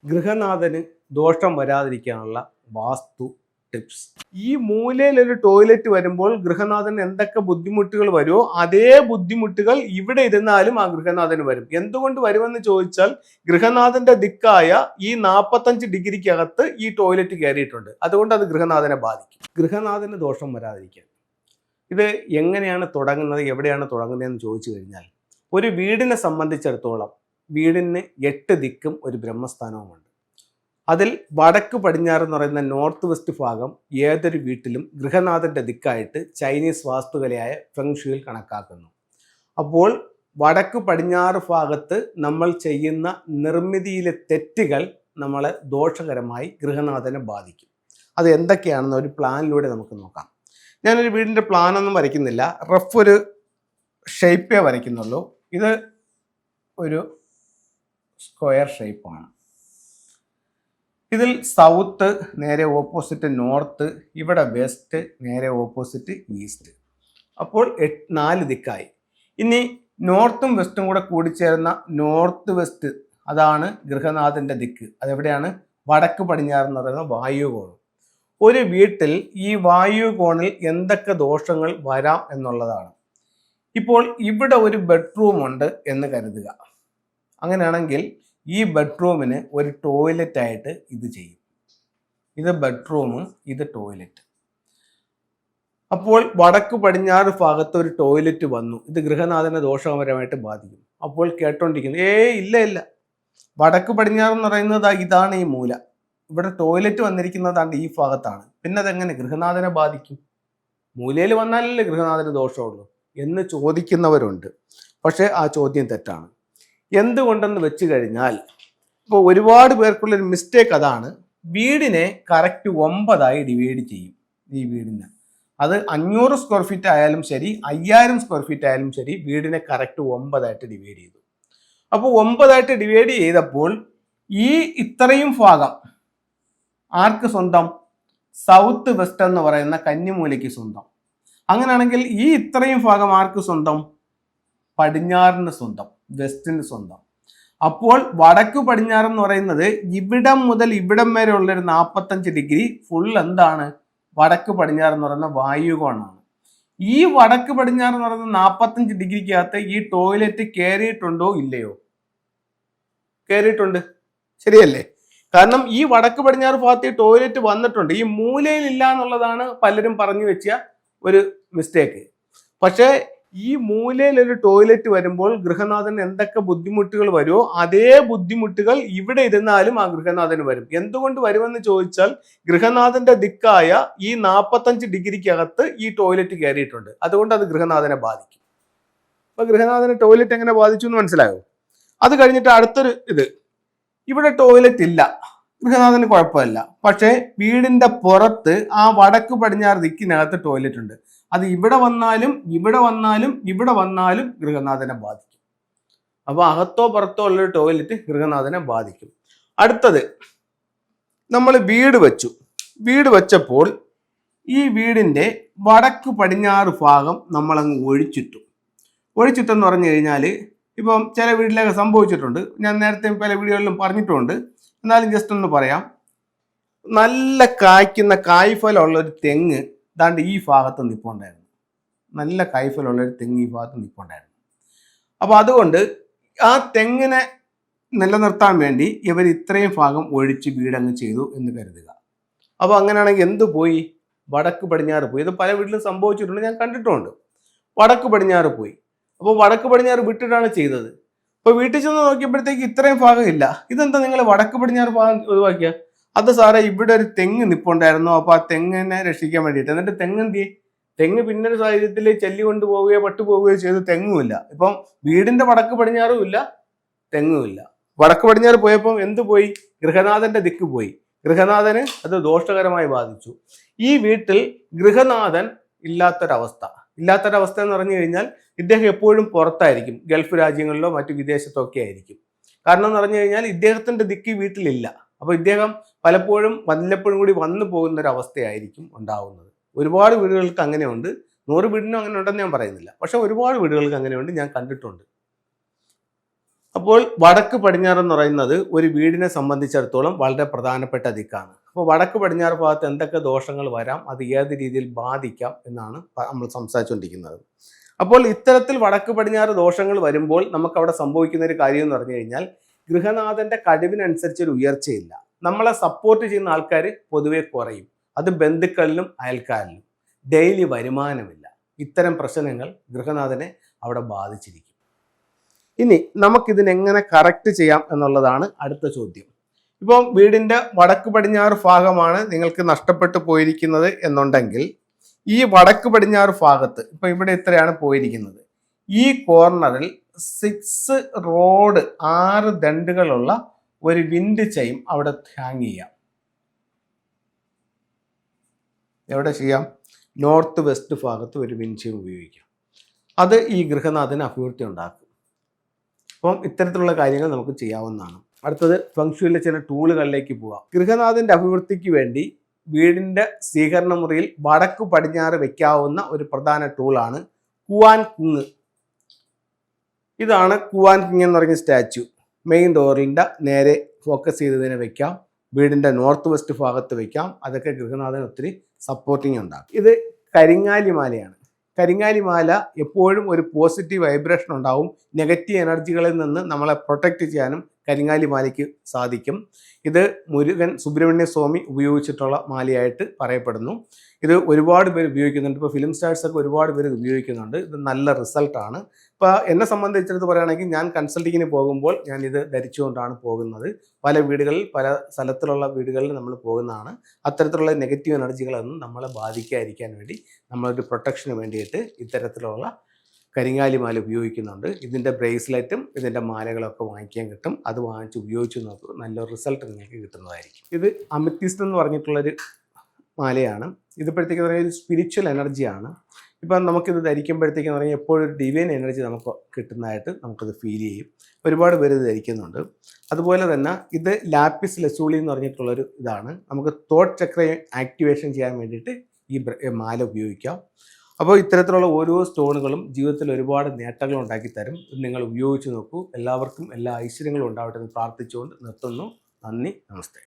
ഗൃഹനാഥന് ദോഷം വരാതിരിക്കാനുള്ള വാസ്തു ടിപ്സ്. ഈ മൂലയിൽ ഒരു ടോയ്ലറ്റ് വരുമ്പോൾ ഗൃഹനാഥന് എന്തൊക്കെ ബുദ്ധിമുട്ടുകൾ വരുമോ അതേ ബുദ്ധിമുട്ടുകൾ ഇവിടെ ഇരുന്നാലും ആ ഗൃഹനാഥന് വരും. എന്തുകൊണ്ട് വരുമെന്ന് ചോദിച്ചാൽ ഗൃഹനാഥന്റെ ദിക്കായ ഈ 45 ഡിഗ്രിക്കകത്ത് ഈ ടോയ്ലറ്റ് കയറിയിട്ടുണ്ട്. അതുകൊണ്ട് അത് ഗൃഹനാഥനെ ബാധിക്കും. ഗൃഹനാഥന് ദോഷം വരാതിരിക്കാൻ ഇത് എങ്ങനെയാണ് തുടങ്ങുന്നത്, എവിടെയാണ് തുടങ്ങുന്നതെന്ന് ചോദിച്ചു കഴിഞ്ഞാൽ, ഒരു വീടിനെ സംബന്ധിച്ചിടത്തോളം വീടിന് 8 ദിക്കും ഒരു ബ്രഹ്മസ്ഥാനവുമുണ്ട്. അതിൽ വടക്ക് പടിഞ്ഞാറ് എന്ന് പറയുന്ന നോർത്ത് വെസ്റ്റ് ഭാഗം ഏതൊരു വീട്ടിലും ഗൃഹനാഥന്റെ ദിക്കായിട്ട് ചൈനീസ് വാസ്തുകലയായ ഫെങ്ഷുയിൽ കണക്കാക്കുന്നു. അപ്പോൾ വടക്ക് പടിഞ്ഞാറ് ഭാഗത്ത് നമ്മൾ ചെയ്യുന്ന നിർമ്മിതിയിലെ തെറ്റുകൾ നമ്മളെ ദോഷകരമായി ഗൃഹനാഥനെ ബാധിക്കും. അത് എന്തൊക്കെയാണെന്ന് ഒരു പ്ലാനിലൂടെ നമുക്ക് നോക്കാം. ഞാനൊരു വീടിൻ്റെ പ്ലാനൊന്നും വരയ്ക്കുന്നില്ല, റഫ് ഒരു ഷേപ്പേ വരയ്ക്കുന്നുള്ളൂ. ഇത് ഒരു സ്ക്വയർ ഷേപ്പാണ്. ഇതിൽ സൗത്ത് നേരെ ഓപ്പോസിറ്റ് നോർത്ത്, ഇവിടെ വെസ്റ്റ് നേരെ ഓപ്പോസിറ്റ് ഈസ്റ്റ്. അപ്പോൾ 4 ദിക്കായി. ഇനി നോർത്തും വെസ്റ്റും കൂടെ കൂടിച്ചേർന്ന നോർത്ത് വെസ്റ്റ്, അതാണ് ഗൃഹനാഥന്റെ ദിക്ക്. അതെവിടെയാണ്? വടക്ക് പടിഞ്ഞാറ് എന്ന് പറയുന്ന വായുകോണം. ഒരു വീട്ടിൽ ഈ വായുകോണിൽ എന്തൊക്കെ ദോഷങ്ങൾ വരാം എന്നുള്ളതാണ്. ഇപ്പോൾ ഇവിടെ ഒരു ബെഡ്റൂം ഉണ്ട് എന്ന് കരുതുക. അങ്ങനെയാണെങ്കിൽ ഈ ബെഡ്റൂമിന് ഒരു ടോയ്ലറ്റ് ആയിട്ട് ഇത് ചെയ്യും. ഇത് ബെഡ്റൂം, ഇത് ടോയ്ലറ്റ്. അപ്പോൾ വടക്ക് പടിഞ്ഞാറ് ഭാഗത്ത് ഒരു ടോയ്ലറ്റ് വന്നു. ഇത് ഗൃഹനാഥനെ ദോഷകരമായിട്ട് ബാധിക്കും. അപ്പോൾ കേട്ടോണ്ടിരിക്കുന്നു, ഇല്ല, വടക്ക് പടിഞ്ഞാറ് എന്ന് പറയുന്നത് ഇതാണ് ഈ മൂല. ഇവിടെ ടോയ്ലറ്റ് വന്നിരിക്കുന്നതാണ് ഈ ഭാഗത്താണ്. പിന്നെ അതെങ്ങനെ ഗൃഹനാഥനെ ബാധിക്കും? മൂലയിൽ വന്നാലല്ലേ ഗൃഹനാഥന് ദോഷമുള്ളൂ എന്ന് ചോദിക്കുന്നവരുണ്ട്. പക്ഷേ ആ ചോദ്യം തെറ്റാണ്. എന്തുകൊണ്ടെന്ന് വെച്ച് കഴിഞ്ഞാൽ, ഇപ്പോൾ ഒരുപാട് പേർക്കുള്ളൊരു മിസ്റ്റേക്ക് അതാണ്. വീടിനെ കറക്റ്റ് 9 ഡിവൈഡ് ചെയ്യും. ഈ വീടിന് അത് 500 സ്ക്വയർ ഫീറ്റ് ആയാലും ശരി, 5000 സ്ക്വയർ ഫീറ്റ് ആയാലും ശരി, വീടിനെ കറക്റ്റ് 9 ഡിവൈഡ് ചെയ്തു. അപ്പോൾ 9 ഡിവൈഡ് ചെയ്തപ്പോൾ ഈ ഇത്രയും ഭാഗം ആർക്ക് സ്വന്തം? സൗത്ത് വെസ്റ്റ് എന്ന് പറയുന്ന കന്നിമൂലയ്ക്ക് സ്വന്തം. അങ്ങനെയാണെങ്കിൽ ഈ ഇത്രയും ഭാഗം ആർക്ക് സ്വന്തം? പടിഞ്ഞാറിന് സ്വന്തം, വെസ്റ്റിന് സ്വന്തം. അപ്പോൾ വടക്ക് പടിഞ്ഞാറ് എന്ന് പറയുന്നത് ഇവിടം മുതൽ ഇവിടം വരെ ഉള്ളൊരു 45 ഡിഗ്രി ഫുൾ എന്താണ്? വടക്ക് പടിഞ്ഞാറ് എന്ന് പറയുന്ന വായുകോണാണ്. ഈ വടക്ക് പടിഞ്ഞാറ് എന്ന് പറയുന്ന 45 ഡിഗ്രിക്കകത്ത് ഈ ടോയ്ലറ്റ് കയറിയിട്ടുണ്ടോ ഇല്ലയോ? കയറിയിട്ടുണ്ട്, ശരിയല്ലേ? കാരണം ഈ വടക്ക് പടിഞ്ഞാറ് ഭാഗത്ത് ഈ ടോയ്ലറ്റ് വന്നിട്ടുണ്ട്. ഈ മൂലയിൽ ഇല്ല എന്നുള്ളതാണ് പലരും പറഞ്ഞു വെച്ച ഒരു മിസ്റ്റേക്ക്. പക്ഷേ ഈ മൂലയിൽ ഒരു ടോയ്ലറ്റ് വരുമ്പോൾ ഗൃഹനാഥന് എന്തൊക്കെ ബുദ്ധിമുട്ടുകൾ വരുമോ അതേ ബുദ്ധിമുട്ടുകൾ ഇവിടെ ഇരുന്നാലും ആ ഗൃഹനാഥന് വരും. എന്തുകൊണ്ട് വരുമെന്ന് ചോദിച്ചാൽ ഗൃഹനാഥന്റെ ദിക്കായ ഈ 45 ഡിഗ്രിക്കകത്ത് ഈ ടോയ്ലറ്റ് കയറിയിട്ടുണ്ട്. അതുകൊണ്ട് അത് ഗൃഹനാഥനെ ബാധിക്കും. അപ്പൊ ഗൃഹനാഥനെ ടോയ്ലറ്റ് എങ്ങനെ ബാധിച്ചു എന്ന് മനസ്സിലായോ? അത് കഴിഞ്ഞിട്ട് അടുത്തൊരു ഇത്, ഇവിടെ ടോയ്ലറ്റ് ഇല്ല, ഗൃഹനാഥന് കുഴപ്പമില്ല. പക്ഷേ വീടിന്റെ പുറത്ത് ആ വടക്ക് പടിഞ്ഞാറ് ദിക്കിനകത്ത് ടോയ്ലറ്റ് ഉണ്ട്. അത് ഇവിടെ വന്നാലും ഇവിടെ വന്നാലും ഇവിടെ വന്നാലും ഗൃഹനാഥനെ ബാധിക്കും. അപ്പൊ അകത്തോ പുറത്തോ ഉള്ളൊരു ടോയ്ലറ്റ് ഗൃഹനാഥനെ ബാധിക്കും. അടുത്തത്, നമ്മൾ വീട് വെച്ചു. വീട് വെച്ചപ്പോൾ ഈ വീടിന്റെ വടക്ക് പടിഞ്ഞാറ് ഭാഗം നമ്മളങ്ങ് ഒഴിച്ചിട്ടു. ഒഴിച്ചിട്ടെന്ന് പറഞ്ഞു കഴിഞ്ഞാൽ, ഇപ്പം ചില വീട്ടിലൊക്കെ സംഭവിച്ചിട്ടുണ്ട്. ഞാൻ നേരത്തെ പല വീഡിയോകളിലും പറഞ്ഞിട്ടുണ്ട്, എന്നാലും ജസ്റ്റ് ഒന്ന് പറയാം. നല്ല കായ്ക്കുന്ന കായ്ഫലമുള്ള ഒരു തെങ്ങ് ദാണ്ട് ഈ ഭാഗത്ത് നിൽപ്പുണ്ടായിരുന്നു. നല്ല കായ്ഫലമുള്ള ഒരു തെങ്ങ് ഈ ഭാഗത്ത് നിൽപ്പുണ്ടായിരുന്നു. അപ്പോൾ അതുകൊണ്ട് ആ തെങ്ങിനെ നിലനിർത്താൻ വേണ്ടി ഇവർ ഇത്രയും ഭാഗം ഒഴിച്ച് വീടങ്ങ് ചെയ്തു എന്ന് കരുതുക. അപ്പോൾ അങ്ങനെയാണെങ്കിൽ എന്ത് പോയി? വടക്ക് പടിഞ്ഞാറ് പോയി. ഇത് പല വീട്ടിലും സംഭവിച്ചിട്ടുണ്ട്, ഞാൻ കണ്ടിട്ടുമുണ്ട്. വടക്ക് പടിഞ്ഞാറ് പോയി. അപ്പോൾ വടക്ക് പടിഞ്ഞാറ് വിട്ടിട്ടാണ് ചെയ്തത്. അപ്പോൾ വീട്ടിൽ ചെന്ന് നോക്കിയപ്പോഴത്തേക്ക് ഇത്രയും ഭാഗം ഇല്ല. ഇതെന്താ നിങ്ങൾ വടക്ക് പടിഞ്ഞാറ് ഭാഗം ഒഴിവാക്കിയ? അത് സാറേ, ഇവിടെ ഒരു തെങ്ങ് നിപ്പുണ്ടായിരുന്നു, അപ്പോൾ ആ തെങ്ങിനെ രക്ഷിക്കാൻ വേണ്ടിയിട്ട്. എന്നിട്ട് തെങ്ങ് പിന്നൊരു സാഹചര്യത്തിൽ ചെല്ലി കൊണ്ടുപോവുകയോ പട്ടുപോവുകയോ ചെയ്ത് തെങ്ങുമില്ല. ഇപ്പം വീടിന്റെ വടക്ക് പടിഞ്ഞാറും ഇല്ല, തെങ്ങുമില്ല. വടക്ക് പടിഞ്ഞാറ് പോയപ്പോൾ എന്ത് പോയി? ഗൃഹനാഥന്റെ ദിക്ക് പോയി. ഗൃഹനാഥന് അത് ദോഷകരമായി ബാധിച്ചു. ഈ വീട്ടിൽ ഗൃഹനാഥൻ ഇല്ലാത്തൊരവസ്ഥ എന്ന് പറഞ്ഞു കഴിഞ്ഞാൽ ഇദ്ദേഹം എപ്പോഴും പുറത്തായിരിക്കും, ഗൾഫ് രാജ്യങ്ങളിലോ മറ്റു വിദേശത്തോ ഒക്കെ ആയിരിക്കും. കാരണം എന്ന് പറഞ്ഞു കഴിഞ്ഞാൽ ഇദ്ദേഹത്തിന്റെ ദിക്ക് വീട്ടിലില്ല. അപ്പോൾ ഇദ്ദേഹം പലപ്പോഴും വല്ലപ്പോഴും കൂടി വന്നു പോകുന്ന ഒരു അവസ്ഥയായിരിക്കും ഉണ്ടാവുന്നത്. ഒരുപാട് വീടുകൾക്ക് അങ്ങനെയുണ്ട്. 100 വീടിനും അങ്ങനെ ഉണ്ടെന്ന് ഞാൻ പറയുന്നില്ല, പക്ഷെ ഒരുപാട് വീടുകൾക്ക് അങ്ങനെയുണ്ട്, ഞാൻ കണ്ടിട്ടുണ്ട്. അപ്പോൾ വടക്ക് പടിഞ്ഞാറ് എന്ന് പറയുന്നത് ഒരു വീടിനെ സംബന്ധിച്ചിടത്തോളം വളരെ പ്രധാനപ്പെട്ട ദിക്കാണ്. അപ്പോൾ വടക്ക് പടിഞ്ഞാറ് ഭാഗത്ത് എന്തൊക്കെ ദോഷങ്ങൾ വരാം, അത് ഏത് രീതിയിൽ ബാധിക്കാം എന്നാണ് നമ്മൾ സംസാരിച്ചുകൊണ്ടിരിക്കുന്നത്. അപ്പോൾ ഇത്തരത്തിൽ വടക്ക് പടിഞ്ഞാറ് ദോഷങ്ങൾ വരുമ്പോൾ നമുക്ക് അവിടെ സംഭവിക്കുന്ന ഒരു കാര്യം എന്ന് പറഞ്ഞു കഴിഞ്ഞാൽ ഗൃഹനാഥന്റെ കഴിവിനനുസരിച്ച് ഒരു ഉയർച്ചയില്ല. നമ്മളെ സപ്പോർട്ട് ചെയ്യുന്ന ആൾക്കാർ പൊതുവെ കുറയും. അത് ബന്ധുക്കളിലും അയൽക്കാരിലും. ഡെയിലി വരുമാനമില്ല. ഇത്തരം പ്രശ്നങ്ങൾ ഗൃഹനാഥനെ അവിടെ ബാധിച്ചിരിക്കും. ഇനി നമുക്കിതിനെങ്ങനെ കറക്റ്റ് ചെയ്യാം എന്നുള്ളതാണ് അടുത്ത ചോദ്യം. ഇപ്പം വീടിൻ്റെ വടക്ക് പടിഞ്ഞാറ് ഭാഗമാണ് നിങ്ങൾക്ക് നഷ്ടപ്പെട്ടു പോയിരിക്കുന്നത് എന്നുണ്ടെങ്കിൽ ഈ വടക്ക് പടിഞ്ഞാറ് ഭാഗത്ത് ഇപ്പം ഇവിടെ ഇത്രയാണ് പോയിരിക്കുന്നത്. ഈ കോർണറിൽ 6 റോഡ് 6 ദണ്ടുകളുള്ള ഒരു വിൻഡ് ചെയിൻ അവിടെ ഹാങ് ചെയ്യാം. എവിടെ ചെയ്യാം? നോർത്ത് വെസ്റ്റ് ഭാഗത്ത് ഒരു വിൻഡ് ചെയിൻ ഉപയോഗിക്കാം. അത് ഈ ഗൃഹനാഥന് അഭിവൃദ്ധി ഉണ്ടാക്കും. അപ്പം ഇത്തരത്തിലുള്ള കാര്യങ്ങൾ നമുക്ക് ചെയ്യാവുന്നതാണ്. അടുത്തത് ഫെങ്ഷുയിലെ ചില ടൂളുകളിലേക്ക് പോകാം. ഗൃഹനാഥന്റെ അഭിവൃദ്ധിക്ക് വേണ്ടി വീടിന്റെ സ്വീകരണ മുറിയിൽ വടക്ക് പടിഞ്ഞാറ് വെക്കാവുന്ന ഒരു പ്രധാന ടൂളാണ് കുവാൻ കുങ്. ഇതാണ് കുവാൻ കുങ് എന്ന് പറഞ്ഞ സ്റ്റാച്യു. മെയിൻ ഡോറിൻ്റെ നേരെ ഫോക്കസ് ചെയ്തതിനെ വെക്കാം. വീടിന്റെ നോർത്ത് വെസ്റ്റ് ഭാഗത്ത് വെക്കാം. അതൊക്കെ ഗൃഹനാഥന് ഒത്തിരി സപ്പോർട്ടിങ് ഉണ്ടാകും. ഇത് കരിങ്ങാലിമാലയാണ്. കരിങ്ങാലിമാല എപ്പോഴും ഒരു പോസിറ്റീവ് വൈബ്രേഷൻ ഉണ്ടാവും. നെഗറ്റീവ് എനർജികളിൽ നിന്ന് നമ്മളെ പ്രൊട്ടക്റ്റ് ചെയ്യാനും കരിങ്ങാലിമാലയ്ക്ക് സാധിക്കും. ഇത് മുരുകൻ സുബ്രഹ്മണ്യ സ്വാമി ഉപയോഗിച്ചിട്ടുള്ള മാലയായിട്ട് പറയപ്പെടുന്നു. ഇത് ഒരുപാട് പേര് ഉപയോഗിക്കുന്നുണ്ട്. ഇപ്പോൾ ഫിലിം സ്റ്റാർസൊക്കെ ഒരുപാട് പേര് ഉപയോഗിക്കുന്നുണ്ട്. ഇത് നല്ല റിസൾട്ടാണ്. ഇപ്പോൾ എന്നെ സംബന്ധിച്ചിടത്ത് പറയുകയാണെങ്കിൽ ഞാൻ കൺസൾട്ടിങ്ങിന് പോകുമ്പോൾ ഞാൻ ഇത് ധരിച്ചുകൊണ്ടാണ് പോകുന്നത്. പല വീടുകളിൽ പല സ്ഥലത്തിലുള്ള വീടുകളിൽ നമ്മൾ പോകുന്നതാണ്. അത്തരത്തിലുള്ള നെഗറ്റീവ് എനർജികളൊന്നും നമ്മളെ ബാധിക്കാതിരിക്കാൻ വേണ്ടി നമ്മളൊരു പ്രൊട്ടക്ഷന് വേണ്ടിയിട്ട് ഇത്തരത്തിലുള്ള കരിങ്ങാലിമാല ഉപയോഗിക്കുന്നുണ്ട്. ഇതിൻ്റെ ബ്രേസ്ലെറ്റും ഇതിൻ്റെ മാലകളൊക്കെ വാങ്ങിക്കാൻ കിട്ടും. അത് വാങ്ങിച്ച് ഉപയോഗിച്ച് നോക്കുക, നല്ലൊരു റിസൾട്ട് നിങ്ങൾക്ക് കിട്ടുന്നതായിരിക്കും. ഇത് അമിത്തിസ്റ്റ് എന്ന് പറഞ്ഞിട്ടുള്ളൊരു മാലയാണ്. ഇതിപ്പോഴത്തേക്ക് പറഞ്ഞാൽ ഒരു സ്പിരിച്വൽ എനർജിയാണ്. ഇപ്പം നമുക്കിത് ധരിക്കുമ്പോഴത്തേക്കെന്ന് പറഞ്ഞാൽ എപ്പോഴും ഒരു ഡിവൈൻ എനർജി നമുക്ക് കിട്ടുന്നതായിട്ട് നമുക്കത് ഫീൽ ചെയ്യും. ഒരുപാട് പേര് ഇത് ധരിക്കുന്നുണ്ട്. അതുപോലെ തന്നെ ഇത് ലാപ്പിസ് ലസൂളി എന്ന് പറഞ്ഞിട്ടുള്ളൊരു ഇതാണ്. നമുക്ക് തോട്ട് ചക്രയെ ആക്ടിവേഷൻ ചെയ്യാൻ വേണ്ടിയിട്ട് ഈ മാല ഉപയോഗിക്കാം. അപ്പോൾ ഇത്തരത്തിലുള്ള ഓരോ സ്റ്റോണുകളും ജീവിതത്തിൽ ഒരുപാട് നേട്ടങ്ങൾ ഉണ്ടാക്കി തരും. നിങ്ങൾ ഉപയോഗിച്ച് നോക്കൂ. എല്ലാവർക്കും എല്ലാ ഐശ്വര്യങ്ങളും ഉണ്ടാവട്ടെ എന്ന് പ്രാർത്ഥിച്ചുകൊണ്ട് നിർത്തുന്നു. നന്ദി, നമസ്തേ.